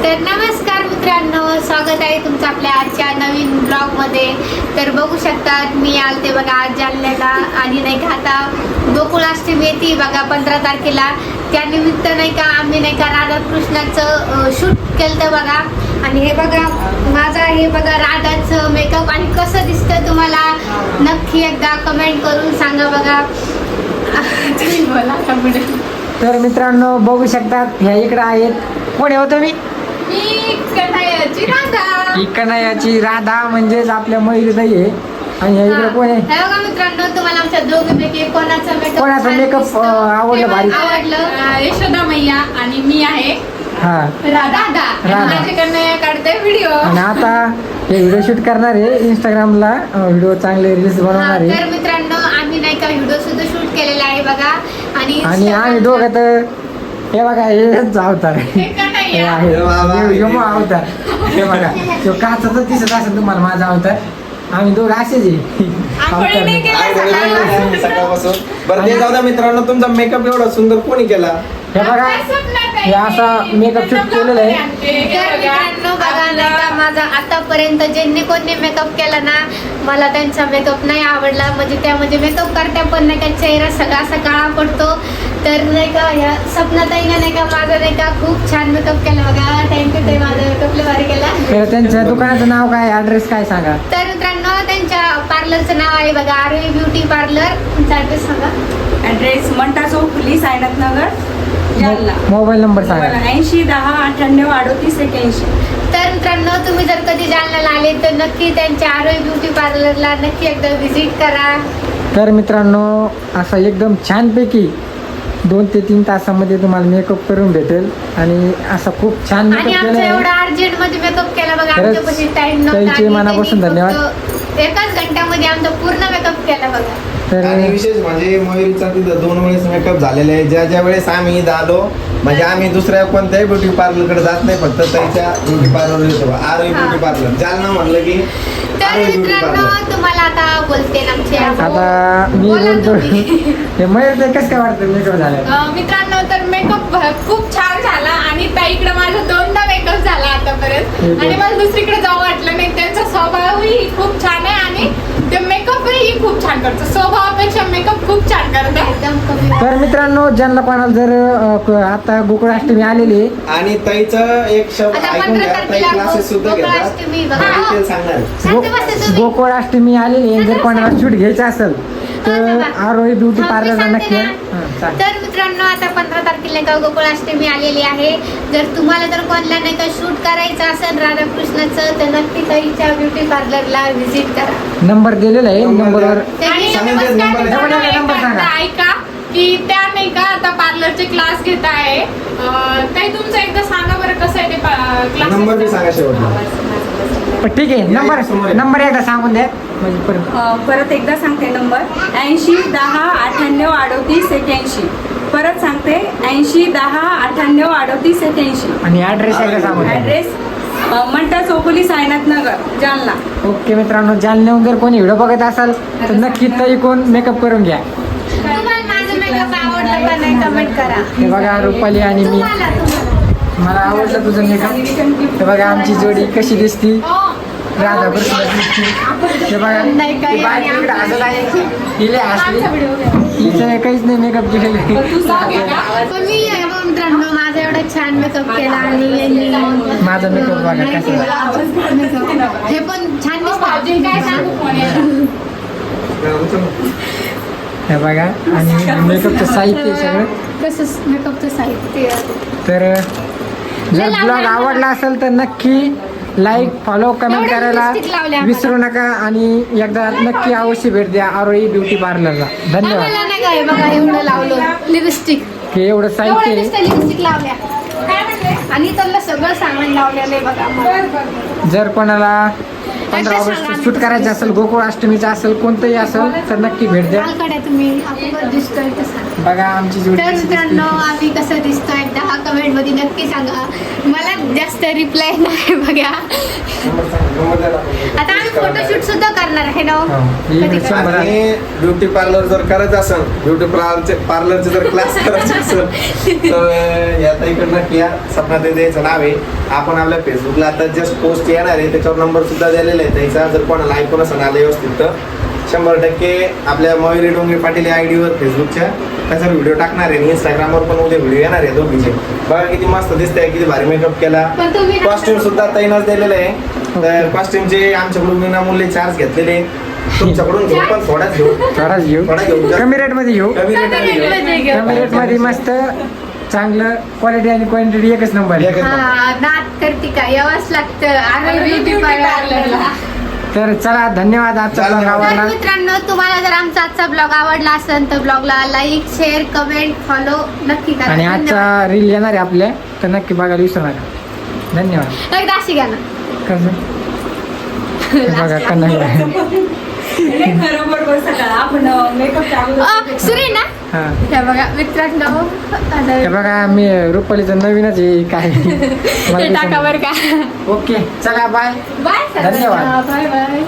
तर नमस्कार मित्रांनो, स्वागत आहे तुमचं आपल्या आजच्या नवीन ब्लॉगमध्ये. तर बघू शकतात मी आलते बघा आज जालन्याला आणि नाही का आता गोकुळाष्टमी येते बघा 15 तारखेला. त्यानिमित्त नाही का आम्ही नाही का राधाकृष्णाचं शूट केलं तर बघा. आणि हे बघा माझा हे बघा राधाचं मेकअप आणि कसं दिसतं तुम्हाला नक्की एकदा कमेंट करून सांगा बघा. तुम्ही बोला कमेंट. तर मित्रांनो बघू शकतात ह्या इकडे आहेत. कोण होतो मी कन्हैयाची राधा म्हणजेच आपल्या मयुरीताई आहे. आणि ह्या इकडे कोण आहे? हे बघा मित्रांनो, तुम्हाला आमच्या दोघीपैकी कोणाचा मेकअप आवडलं भारी? आवडलं यशोदा मैया आणि मी आहे हा राधा. माझ्याकडनं काढते व्हिडिओ. आणि आता हे व्हिडिओ शूट करणार आहे इंस्टाग्रामला व्हिडिओ चांगले रील्स बनवणार तर आहे. मित्रांनो आम्ही नाही का व्हिडिओ सुद्धा शूट केलेला आहे बघा. आणि आम्ही दोघं तर हे बघा हेच अवतार हे कन्हैया. हे आहे यमो अवतार. हे बघा तो काचाच दिसत असेल तुम्हाला माझा अवतार. आम्ही दोघं असेच आहे आंघोळी नाही केल्या सकाळपासून. बरं ते जाऊ द्या मित्रांनो, तुमचा मेकअप एवढा सुंदर कोणी केला? हे बघा हे असा मेकअप शूट केलेला आहे. तर मित्रांनो बघा नाही का माझा आतापर्यंत ज्यांनी कोणी मेकअप केला ना मला त्यांचा मेकअप नाही आवडला. म्हणजे मेकअप करत्या पण नाही का चेहरा सगळा असा काळा पडतो. तर नाही का ह्या सपनाताईने नाही का माझा नाही का खूप छान मेकअप केला बघा. थँक्यू ते माझा मेकअप लय भारी केला. तर त्यांच्या दुकानाचं नाव काय, ॲड्रेस काय सांगा? तर मित्रांनो त्यांच्या पार्लरचं नाव आहे बघा आरवी ब्युटी पार्लर. तुमचा ॲड्रेस सांगा. ऍड्रेस मंटा चौक पोलीस सायनाथ नगर जालना. मोबाईल नंबर सांगा. 80 10 98 38 81. तर मित्रांनो तुम्ही जर कधी जालन्याला आले तर नक्की त्यांच्या आरवी ब्युटी पार्लरला नक्की एकदा व्हिजिट करा. तर मित्रांनो असा एकदम छानपैकी 2 ते 3 तासामध्ये तुम्हाला मेकअप करून भेटेल. आणि असा खूप छान आणि मेकअप आमचा केला एवढा आहे. अर्जंट मध्ये मेकअप केला बघा. खरंच आमच्यापाशी टाइम ताईंचे नव्हता आणि मनापासून त्यांनी धन्यवाद. फक्त एकाच घंट्यामध्ये आमचा पूर्ण मेकअप केला बघा. तर आणि विशेष म्हणजे मयुरीचा तिथं 2 वेळेस मेकअप झालेला आहे. ज्या वेळेस आम्ही इथं आलो म्हणजे आम्ही दुसऱ्या कोणत्याही ब्युटी पार्लरकडे जात नाही, फक्त त्याच्या ब्युटी पार्लर येतो आरवी ब्युटी पार्लर जालना म्हणलं की तर आरवी ब्युटी मित्रांनो पार्लर. तुम्हाला आता बोलते ना आमचे आता मी बोला बोलतो तुम्ही. हे मयूर ते कसं काय वाटतं मेकअप झालं? मित्रांनो तर मेकअप खूप छान झाला आणि ताईकडे माझा 2दा मेकअप झाला आतापर्यंत. आणि मला दुसरीकडे जाऊ वाटलं नाही. त्यांचा स्वभावही खूप छान आहे आणि ते मेकअपही खूप छान करतो. स्वभावापेक्षा मेकअप खूप छान करतो. एकदम कमी. तर मित्रांनो ज्यांना कोणाला जर आता गोकुळाष्टमी आलेली आहे, आणि ताईचं एक शब्द आता ऐकून 15 घ्या. ताई तारखेला क्लासेस सुद्धा घेतात. गोकुळाष्टमी बघा. हा, डिटेल सांगणार आहे. शांत बसा तुम्ही. गोकुळाष्टमी आलेली आहे. जर कोणाला शूट घ्यायचं असेल तर आरोही ब्युटी हा, मी पार्लरला सांगते नक्की ना. या. चालेल. तर मित्रांनो आता 15 तारखेला का गोकुळाष्टमी आलेली आहे. जर तुम्हाला जर कोणाला नाही का शूट करायचं असेल राधाकृष्णाचं तर नक्की ताईच्या ब्युटी पार्लरला व्हिजिट करा. नंबर दिलेला आहे. नंबर नंबरवर द्या. आणि सांगा नमस्कार नंबर आहे. मित्रांनो, नंबर एक सांगा. आता ऐका की त्या नाही का आता पार्लरचे क्लास घेत आहे. ताई तुमचं एकदा सांगा बरं कसं आहे ते क्लास. नंबर बी सांगा शेवटला. पण ठीक आहे. नंबर एकदा सांगून द्या म्हणजे परत. परत एकदा सांगते नंबर 80 10 98 38 81. परत सांगते 80 10 98 38 81. आणि ॲड्रेस एकदा सांगून द्या. ऍड्रेस मंटा चौकोली सायनाथ नगर जालना. ओके मित्रांनो, जालन्याहून जर कोणी व्हिडिओ बघत असाल तर नक्की ताई कोण मेकअप करून घ्या. तुम्हाला माझं मेकअप आवडलं का नाही कमेंट करा. हे बघा रुपाली आणि मी, तुम्हाला मला आवडलं तुझं मेकअप. हे बघा आमची जोडी कशी दिसती. राधा कृष्ण दिसती. हे बघा नाही काय. ती बाई तिकडे हसत आहे. हिले हसली. हिचं काहीच नाही मेकअप केलेलं. पण मी मित्रांनो माझा एवढा छान मेकअप केला आणि यांनी माझा मेकअप बघा कसा. हे पण छान भाऊजी काय सांगू कोणी. हे बघा आणि मेकअपचं साहित्य सगळं. कसं मेकअपचं साहित्य. तर जर ब्लॉग आवडला असेल तर नक्की लाईक फॉलो कमेंट एवढं करायला lipstick लावले आम्हाला. विसरू नका. आणि एकदा नक्की अवश्य भेट द्या आरोही ब्युटी पार्लरला. धन्यवाद. आम्हाला नाही काय बघा एवढं लावलं लिपस्टिक. हे एवढं साहित्य आहे. लिपस्टिक लावल्या काय म्हणले. आणि त्याला सगळं सामान लावलेलं आहे बघा आम्हाला. जर कोणाला 15 ऑगस्ट शूट करायचं असेल, गोकुळ अष्टमीचं असेल, कोणतंही असेल तर नक्की भेट द्या. काल कडे तुम्ही आपण दिसतोय तसं. बघा आमची जोडी तर कशी मित्रांनो दिसते. आम्ही कसं दिसतोय एकदा कमेंट मध्ये नक्की सांगा. मला जास्त रिप्लाय नाही बघा. आता आम्ही फोटोशूट सुद्धा करणार आहे ना हो? हो. ही कधी शंभर करणार? आणि ब्युटी पार्लर जर करायचं असेल ब्युटी पार्लरचे जर क्लास करायचे असेल तर या ताईकडनं किया सपना ते द्यायचं नाव आहे. आपण आपल्या फेसबुकला आता जस्ट पोस्ट येणार आहे त्याच्यावर नंबर सुद्धा दिलेला आहे त्याचा. जर कोणाला ऐकून असेल आलं व्यवस्थित तर 100% आपल्या मयुरी डोंगरे पाटील या आयडीवर फेसबुकच्या त्याच्यावर व्हिडिओ टाकणार आहे. इंस्टाग्रामवर पण उद्या व्हिडिओ येणार आहे दोघीचे. बघा किती मस्त दिसतंय किती भारी मेकअप केला. पण तुम्ही ना- कॉस्ट्युम सुद्धा ताईनच दिलेलं आहे. तर कॉस्ट्युमचे आमच्याकडून विनामूल्य चार्ज घेतलेले तुमच्याकडून घेऊ पण थोडाच घेऊ थोडाच घेऊ थोडा घेऊ कमी रेट मध्ये घेऊ. कमी रेट घेऊ. कमी रेट मध्ये मस्त चांगलं क्वालिटी आणि क्वांटिटी एकच नंबर आहे. एकच हा नाद करते का यावंच लागतं आम्ही ब्युटी पार्लरला. तर चला धन्यवाद आजचा चला. ब्लॉग तर आवडला. मित्रांनो तुम्हाला जर आमचा आजचा ब्लॉग आवडला असेल तर ब्लॉगला लाईक शेअर कमेंट फॉलो नक्की करा. आणि धन्यवाद. आजचा रील येणार आहे आपल्या तर नक्की बघायला विसरू नका. धन्यवाद. एकदा अशी घ्या ना. कसं बघा कन्हैया. सुरी ना हा हे बघा मित्रांनो हे बघा मी रुपालीचं नवीनच आहे काय हे टाका बरं का. ओके चला बाय बाय धन्यवाद. Bye bye.